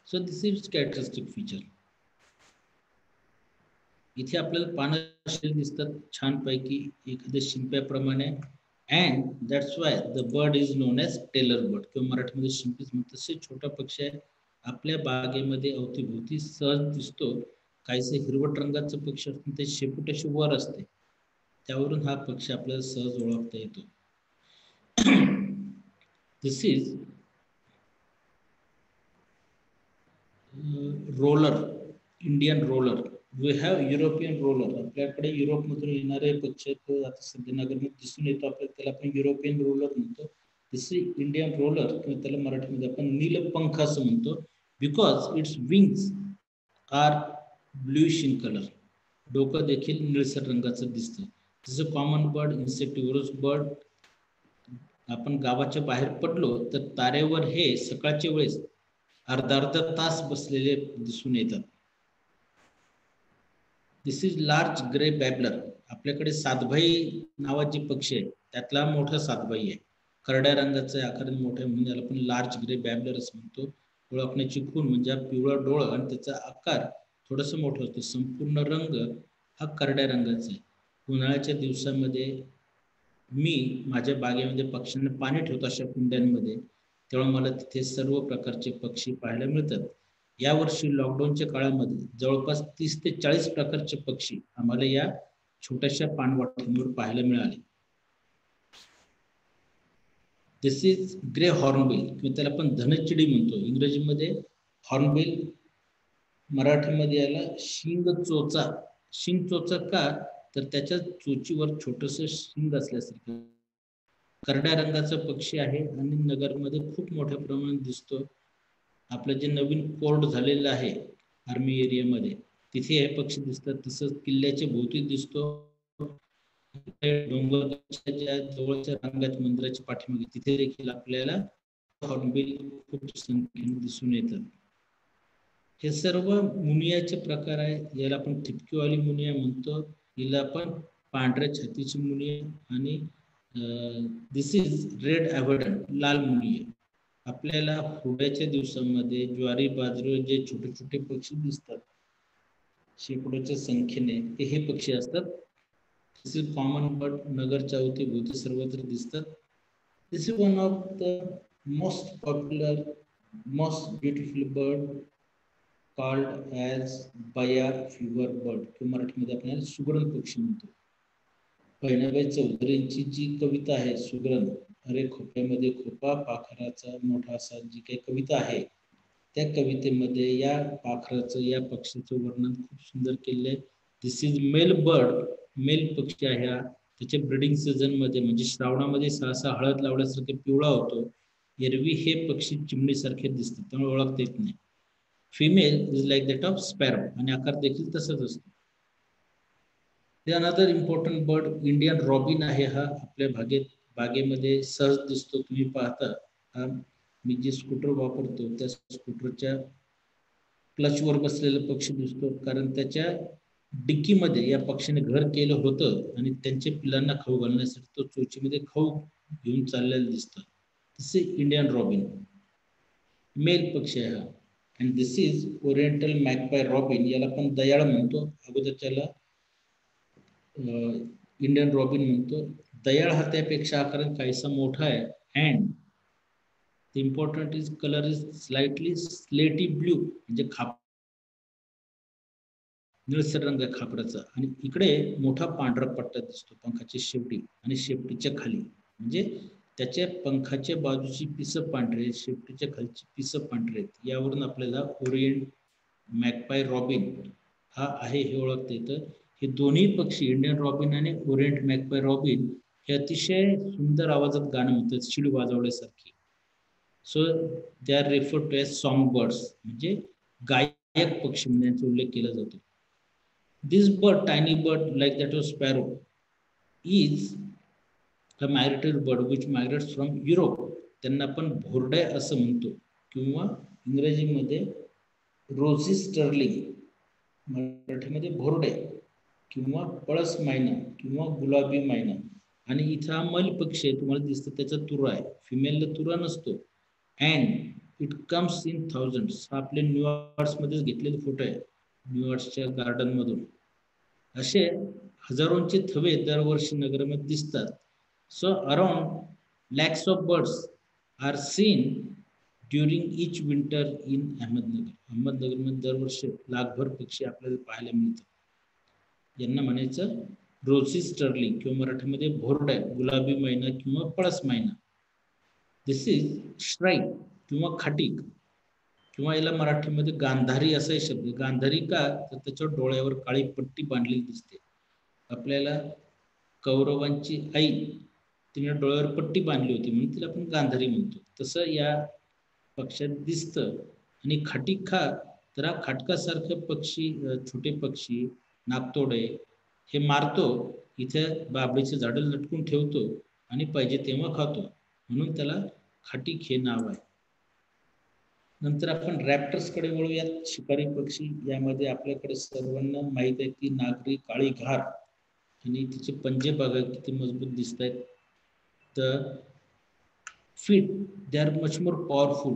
So this is characteristic feature. इथे आपल्याला पानं दिसतात छानपैकी एखाद्या शिंप्याप्रमाणे. And that's why the bird is known as tailor bird, किंवा मराठीमध्ये शिंपीच म्हणतात. तसे छोटा पक्षी आहे, आपल्या बागेमध्ये अवतीभोवती सहज दिसतो. काहीसे हिरवट रंगाचं पक्षी असतं, ते शेपूट अशी वर असते, त्यावरून हा पक्षी आपल्याला सहज ओळखता येतो. This is roller, Indian roller. We have European roller. आपल्याकडे युरोपमधून येणारे पक्षी आता सध्या नगरमध्ये दिसून येतो आपल्याला, त्याला आपण युरोपियन रोलर म्हणतो. दिस इज इंडियन रोलर, किंवा त्याला मराठीमध्ये आपण नीलपंख असं म्हणतो. Because its wings are bluish in colour. डोकं देखील निळसर रंगाचं दिसतं. This a common bird, insectivorous bird. आपण गावाच्या बाहेर पडलो तर तारेवर हे सकाळच्या वेळेस अर्धा तास बसलेले दिसून येतात. दिस इज लार्ज ग्रे बॅबलर. आपल्याकडे सातभाई नावाची पक्षी आहे, त्यातला मोठा सातभाई आहे, करड्या रंगाचा आकाराने मोठा, म्हणजे त्याला आपण लार्ज ग्रे बॅबलर असं म्हणतो. ओळखण्याची खूण म्हणजे पिवळा डोळं आणि त्याचा आकार थोडस मोठं असतो. संपूर्ण रंग हा करड्या रंगाचा आहे. उन्हाळ्याच्या दिवसामध्ये मी माझ्या बागेमध्ये पक्ष्यांना पाणी ठेवतो अशा कुंड्यांमध्ये, तेव्हा मला तिथे सर्व प्रकारचे पक्षी पाहायला मिळतात. यावर्षी लॉकडाऊनच्या काळामध्ये जवळपास 30 ते 40 प्रकारचे पक्षी आम्हाला या छोट्याशा पाणवाटांवर पाहायला मिळाले. दिस इज ग्रे हॉर्नबिल किंवा त्याला आपण धनचिडी म्हणतो इंग्रजीमध्ये. हॉर्नबिल मराठीमध्ये याला शिंग चोचा. शिंग चोचा का तर त्याच्या चोचीवर छोटस शिंग असल्यासारखं. करड्या रंगाचा पक्षी आहे आणि नगरमध्ये खूप मोठ्या प्रमाणात दिसतो. आपलं जे नवीन कोर्ट झालेलं आहे आर्मी एरियामध्ये तिथे हे पक्षी दिसतात. तसंच किल्ल्याच्या भोवती दिसतो. डोंगराच्या जवळच्या रंगात मंदिराच्या पाठीमागे तिथे देखील आपल्याला हॉर्नबिल खूप संख्येने दिसून येतात. हे सर्व मुनियाचे प्रकार आहे. याला आपण ठिपकीवाली मुनिया म्हणतो, हिला आपण पांढऱ्या छातीची मुनिया आणि दिस इज रेड ॲव्हर्डन, लाल मुनिया. आपल्याला हुरड्याच्या दिवसामध्ये ज्वारी बाजरी जे छोटे छोटे पक्षी दिसतात शेकडोच्या संख्येने ते हे पक्षी असतात. दिस इज कॉमन बर्ड, नगरच्या अवतीभोवती सर्वत्र दिसतात. This is one of the most popular most beautiful bird called as baya weaver bird किंवा मराठीमध्ये आपल्याला सुगरण पक्षी म्हणतो. बहिणाबाई चौधरींची जी कविता आहे सुगरण, अरे खोप्यामध्ये खोपा पाखराचा मोठा असा, जी काही कविता आहे त्या कवितेमध्ये या पाखराचं या पक्षीचं वर्णन खूप सुंदर केलेलं आहे. दिस इज मेल बर्ड, मेल पक्षी आहे हा. त्याच्या ब्रीडिंग सीझन मध्ये म्हणजे श्रावणामध्ये सहसा हळद लावल्यासारखे पिवळा होतो. एरवी हे पक्षी चिमणीसारखे दिसतात त्यामुळे ओळखता येत नाही. Female is like that of sparrow आणि आकार देखील तसाच असतो. Another important bird Indian robin आहे. हा आपल्या बागेमध्ये सहज दिसतो. तुम्ही पाहता हा मी जे स्कूटर वापरतो त्या स्कूटरच्या क्लचवर बसलेला पक्षी दिसतो, कारण त्याच्या डिक्कीमध्ये या पक्षीने घर केलं होतं आणि त्यांच्या पिलांना खाऊ घालण्यासाठी तो चोचीमध्ये खाऊ घेऊन चाललेला दिसतो. तसे इंडियन रॉबिन मेल पक्षी आहे हा. And this is oriental मॅगपाय robin, याला पण दयाळ म्हणतो. अगोदरच्याला इंडियन रॉबिन म्हणतो. दयाळ हा त्यापेक्षा आकाराने काहीसा मोठा आहे. And the important is colour is slightly स्लेटी ब्ल्यू, म्हणजे निळसर रंग आहे खापराचा आणि इकडे मोठा पांढरा पट्टा दिसतो पंखाच्या शेवटी आणि शेपटीच्या खाली. म्हणजे त्याच्या पंखाच्या बाजूची पिसं पांढरे, शेपटीच्या खालची पिसं पांढरे आहेत. यावरून आपल्याला ओरिएंट मॅगपाय रॉबिन हा आहे हे ओळखता येतं. हे दोन्ही पक्षी इंडियन रॉबिन आणि ओरिएंट मॅगपाय रॉबिन हे अतिशय सुंदर आवाजात गाणं म्हणतात, शिड वाजवल्यासारखी. So they are refer to as song birds, म्हणजे गायक पक्षी म्हणून यांचा उल्लेख केला जातो. This bird, tiny bird like that of sparrow, is a migratory bird which migrates from Europe. त्यांना आपण भोरडे असं म्हणतो किंवा इंग्रजीमध्ये रोझी स्टर्लिंग, मराठीमध्ये भोरडे किंवा पळस मैना किंवा गुलाबी मैना. आणि इथं हा मैल पक्षी आहे, तुम्हाला दिसतं त्याचा तुरा आहे. फिमेलला तुरा नसतो. And it comes in thousands. हा आपल्या न्यूयॉर्क्समध्येच घेतलेला फोटो आहे, न्यूयॉर्कच्या गार्डन मधून. असे हजारोंचे थवे दरवर्षी नगरमध्ये दिसतात. So around lakhs of birds are seen during each winter in Ahmednagar. अहमदनगरमध्ये दरवर्षी लाखभर पक्षी आपल्याला पाहायला मिळतात. यांना म्हणायचं रोझी स्टर्लिंग किंवा मराठीमध्ये भोरड्या, गुलाबी मैना किंवा पळस मैना. दिस इज श्राईक किंवा खाटीक किंवा याला मराठीमध्ये गांधारी असाही शब्द. गांधारी का तर त्याच्या डोळ्यावर काळी पट्टी बांधलेली दिसते. आपल्याला कौरवांची आई तिने डोळ्यावर पट्टी बांधली होती म्हणून तिला आपण गांधारी म्हणतो. तसं या पक्ष्यात दिसतं. आणि खाटीक खा तर हा खाटकासारखं पक्षी, छोटे पक्षी नागतोडे हे मारतो, इथे बाबळीचे झाडं लटकून ठेवतो आणि पाहिजे तेव्हा खातो, म्हणून त्याला खाटीक हे नाव आहे. नंतर आपण रॅप्टर्सकडे वळूयात. शिकारी पक्षी यामध्ये आपल्याकडे सर्वांना माहीत आहे ती नागरी काळी घार आणि तिचे पंजे बघा किती मजबूत दिसत आहेत. तर feet, they are much more powerful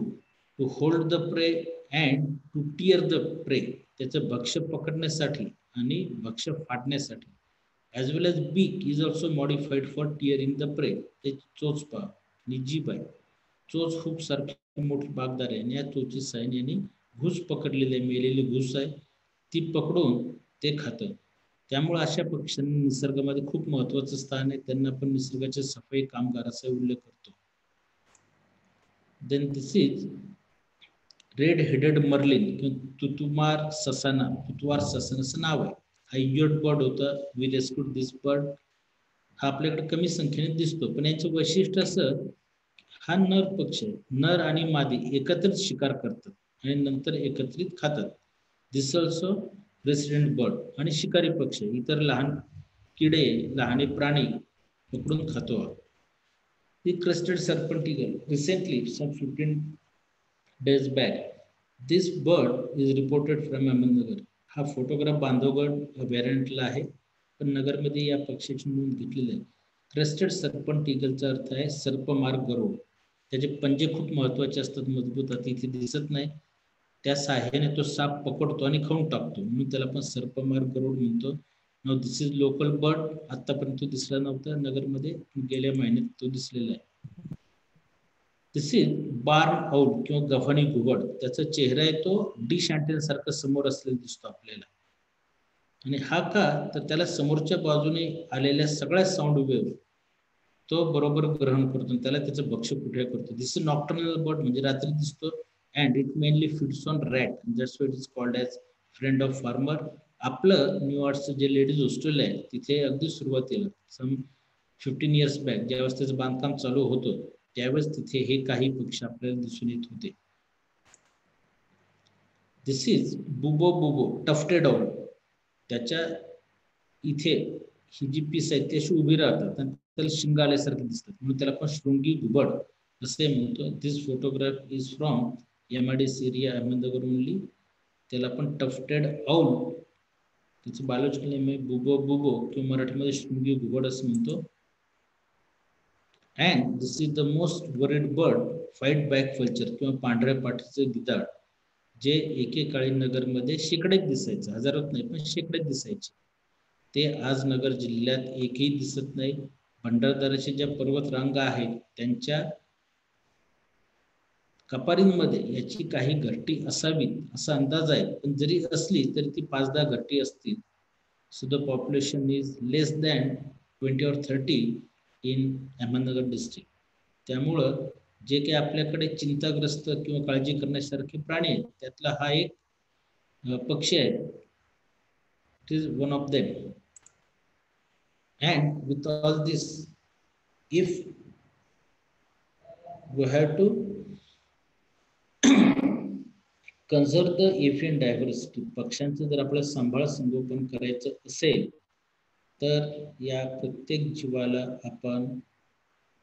to hold the prey and to tear the prey. त्याचं भक्ष्य पकडण्यासाठी आणि भक्ष्य फाडण्यासाठी. as well as beak is also modified for tearing the prey. ते चोच पहा आणि जीभ आहे. चोच खूप सारखी मोठी बागदार आहे आणि या चोची साईन यांनी घुस पकडलेली आहे, मेलेली घुस आहे ती पकडून ते खातं. त्यामुळे अशा पक्ष्यांना निसर्गामध्ये खूप महत्वाचं स्थान आहे. त्यांना आपण निसर्गाचे सफाई कामगार असा उल्लेख करतो. Then this is red-headed merlin किंवा तुतवार ससन असं नाव आहे. हा इंजुर्ड बर्ड होतं. We rescued this bird. हा आपल्याकडे कमी संख्येने दिसतो, पण याचं वैशिष्ट्य असं, हा नर पक्ष आहे. नर आणि मादी एकत्रित शिकार करतात आणि नंतर एकत्रित खातात. दिस ऑल्सो रेसिडेंट बर्ड. आणि शिकारी पक्ष इतर लहान किडे, लहान प्राणी पकडून खातो. The crested serpent eagle. Recently, some 15 days back, this bird is reported from Ahmednagar. हा फोटोग्राफ बांधवगड अभयारण्यातला आहे, पण नगरमध्ये या पक्षाची नोंद घेतलेली आहे. क्रेस्टेड सर्पंट ईगलचा अर्थ आहे सर्पमार गरुड. त्याचे पंजे खूप महत्वाचे असतात, मजबूत. आता इथे दिसत नाही. त्या साह्याने तो साप पकडतो आणि खाऊन टाकतो, म्हणून त्याला आपण सर्पमार गरुड म्हणतो. Now this is local bird. आतापर्यंत दिसला नव्हता नगरमध्ये, गेल्या महिन्यात तो दिसलेला आहे. दिस इज बार्न आउल किंवा गव्हाणी घुबड. त्याचा चेहरा आहे तो डिश अँटेना सारखा समोर असलेला दिसतो आपल्याला. आणि हा का, तर त्याला समोरच्या बाजूने आलेल्या सगळ्या साऊंड वेव्ह तो बरोबर ग्रहण करतो, त्याला त्याचं भक्ष्य कुठे करतो. दिस इज नॉक्टर्नल बर्ड, म्हणजे रात्री दिसतो. And it mainly feeds on rat. That's why it is called as friend of farmer. आपलं न्यूयॉर्कचं जे लेडीज हॉस्टेल आहे, तिथे अगदी सुरुवातीला सम 15 इयर्स बॅक, ज्यावेळेस त्याचं बांधकाम चालू होतं, त्यावेळेस तिथे हे काही पक्षी आपल्याला दिसून येत होते. This is bubo bubo tufted owl. त्याच्या इथे ही जी पीस आहे ती अशी उभी राहतात आणि त्याला शिंग आल्यासारखे दिसतात, म्हणून त्याला आपण शृंगी घुबड असे म्हणतो. This photograph is from MIDC area, Ahmednagar only. त्याला आपण टफ्टेड आउल, त्याचं बायोलॉजिकल नेम आहे बुबो बुबो किंवा मराठीमध्ये शृंगी घुबड असं म्हणतो. And this is the most worried bird white backed vulture किंवा पांढऱ्या पाठीचं गिधाड, जे एकेकाळी नगरमध्ये शेकड्यात दिसायचं, हजारात नाही पण शेकड्यात दिसायचे. ते आज नगर जिल्ह्यात एकही दिसत नाही. भंडारदऱ्याच्या ज्या पर्वत रांगा आहेत त्यांच्या कपारींमध्ये याची काही घरटी असावीत असा अंदाज आहे, पण जरी असली तरी ती 5-10 घरटी असतील. So the population is less than 20 or 30 in Ahmednagar district. त्यामुळं जे काही आपल्याकडे चिंताग्रस्त किंवा काळजी करण्यासारखे प्राणी आहेत, त्यातला हा एक पक्षी आहे. It is one of them. And with all this, if we have to conserve the avian diversity, पक्ष्यांचं जर आपल्याला सांभाळ संगोपन करायचं असेल, तर या प्रत्येक जीवाला आपण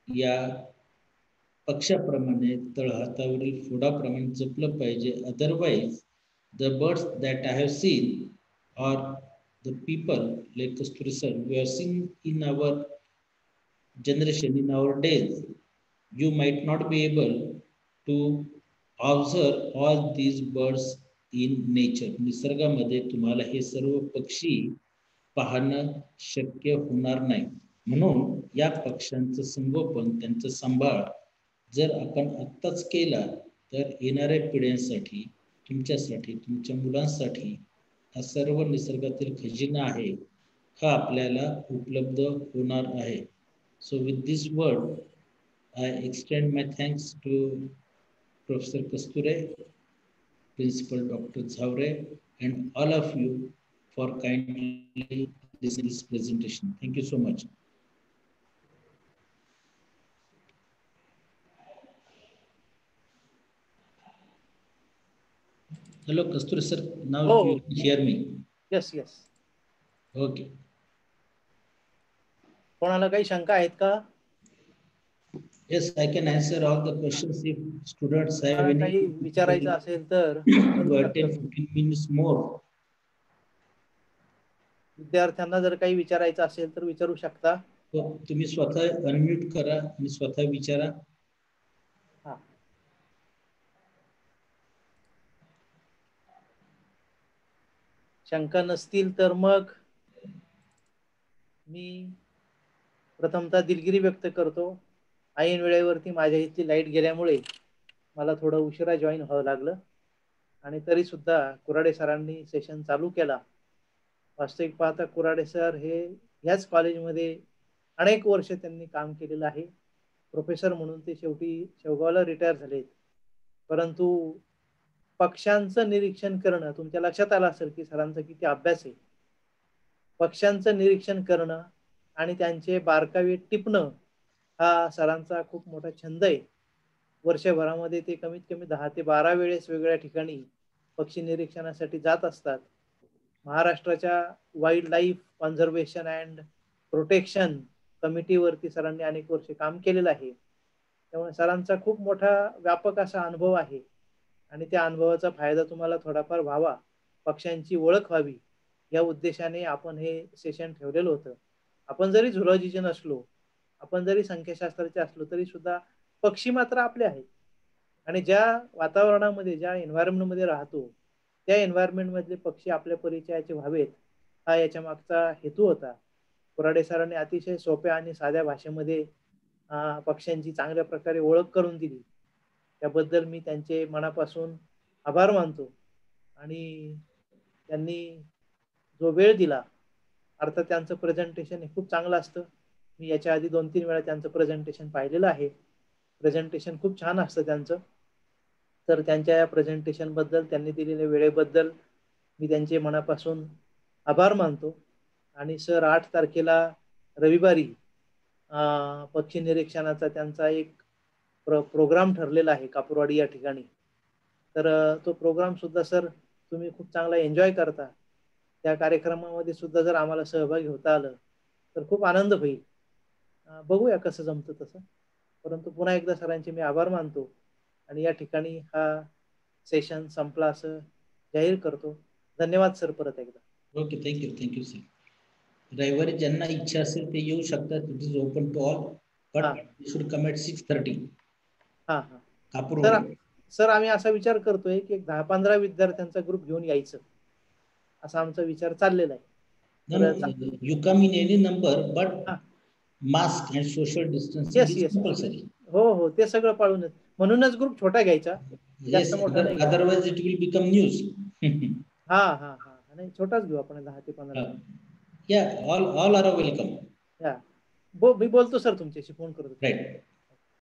या पक्षाप्रमाणे तळहातावरील फोडाप्रमाणे जपलं पाहिजे. Otherwise the birds that I have seen or the people like Kasturi sir, we have seen in our generation, in our days, you might not be able to observe all these birds in nature. निसर्गामध्ये तुम्हाला हे सर्व पक्षी पाहणं शक्य होणार नाही. म्हणून या पक्ष्यांचं संगोपन, त्यांचं सांभाळ जर आपण आत्ताच केला, तर येणाऱ्या पिढ्यांसाठी, तुमच्यासाठी, तुमच्या मुलांसाठी हा सर्व निसर्गातील खजिना आहे, हा आपल्याला उपलब्ध होणार आहे. So with this word I extend my thanks to Professor Kasture, Principal Dr. Zavre, and all of you for kindly listening to this presentation. Thank you so much. Hello, Kasture sir. Now you can hear me. Yes, yes. Okay. कोणाला काही शंका आहेत का? Yes, I can answer all the questions if students have any. काही विचारायचं असेल तर 10-15 minutes more. विद्यार्थ्यांना जर काही विचारायचं असेल तर विचारू शकता. तुम्ही स्वतः अनम्यूट करा आणि स्वतः विचारा. शंका नसतील तर मग मी प्रथमतः दिलगिरी व्यक्त करतो. ऐन वेळेवरती माझ्या इथली लाईट गेल्यामुळे मला थोडं उशिरा जॉईन व्हावं लागलं आणि तरी सुद्धा कुराडे सरांनी सेशन चालू केला. वास्तविक पाहता कुराडे सर हे याच कॉलेजमध्ये अनेक वर्ष त्यांनी काम केलेलं आहे. प्रोफेसर म्हणून ते शेवटी शेवगावला रिटायर झालेत. परंतु पक्ष्यांचं निरीक्षण करणं, तुमच्या लक्षात आलं असेल की सरांचा किती अभ्यास आहे. पक्ष्यांचं निरीक्षण करणं आणि त्यांचे बारकावे टिपणं हा सरांचा खूप मोठा छंद आहे. वर्षभरामध्ये ते कमीत कमी 10 ते 12 वेळेस वेगवेगळ्या ठिकाणी पक्षी निरीक्षणासाठी जात असतात. महाराष्ट्राच्या wildlife conservation and protection कमिटीवरती सरांनी अनेक वर्षे काम केलेलं आहे. त्यामुळे सरांचा खूप मोठा व्यापक असा अनुभव आहे आणि त्या अनुभवाचा फायदा तुम्हाला थोडाफार व्हावा, पक्ष्यांची ओळख व्हावी या उद्देशाने आपण हे सेशन ठेवलेलं होतं. आपण जरी झुलॉजीचे नसलो, आपण जरी संख्याशास्त्राचे असलो तरी सुद्धा पक्षी मात्र आपले आहेत आणि ज्या वातावरणामध्ये, ज्या एन्व्हायरमेंटमध्ये राहतो, त्या एन्व्हायरमेंटमधले पक्षी आपल्या परिचयाचे व्हावेत, हा याच्या मागचा हेतू होता. कोराडे सरांनी अतिशय सोप्या आणि साध्या भाषेमध्ये पक्ष्यांची चांगल्या प्रकारे ओळख करून दिली. त्याबद्दल मी त्यांचे मनापासून आभार मानतो आणि त्यांनी जो वेळ दिला, अर्थात त्यांचं प्रेझेंटेशन हे खूप चांगलं असतं. मी याच्या आधी 2-3 वेळा त्यांचं प्रेझेंटेशन पाहिलेलं आहे. प्रेझेंटेशन खूप छान असतं त्यांचं. तर त्यांच्या या प्रेझेंटेशनबद्दल, त्यांनी दिलेल्या वेळेबद्दल मी त्यांचे मनापासून आभार मानतो आणि सर 8 तारखेला रविवारी पक्षी निरीक्षणाचा त्यांचा एक प्रोग्राम ठरलेला आहे कापूरवाडी या ठिकाणी. तर तो प्रोग्राम सुद्धा सर तुम्ही खूप चांगला एन्जॉय करता. त्या कार्यक्रमामध्ये सुद्धा जर आम्हाला सहभागी होता आलं तर खूप आनंद होईल. बघूया कसं जमतं तसं. परंतु पुन्हा एकदा सरांचे मी आभार मानतो आणि या ठिकाणी हा सेशन संपला असं जाहीर करतो. धन्यवाद सर परत एकदा. Okay, thank you sir. रविवारी ज्यांना इच्छा असेल ते येऊ शकतात. It is open to all, but should come at 6:30. हां हां. कापूरवाडी. सर आम्ही असा विचार करतोय की 10-15 विद्यार्थ्यांचा ग्रुप घेऊन यायचं, असा आमचा विचार चाललेला आहे. You come in any number, but mask and social distancing is compulsory. हो, ते सगळं पाळूनच, म्हणूनच ग्रुप छोटा घ्यायचा, जास्त मोठा नाही. Otherwise it will become news. हा नाही, छोटाच घेऊ आपण 10 ते 15. या ऑल आर वेलकम. मी बोलतो सर तुमच्याशी, फोन करतो. राईट.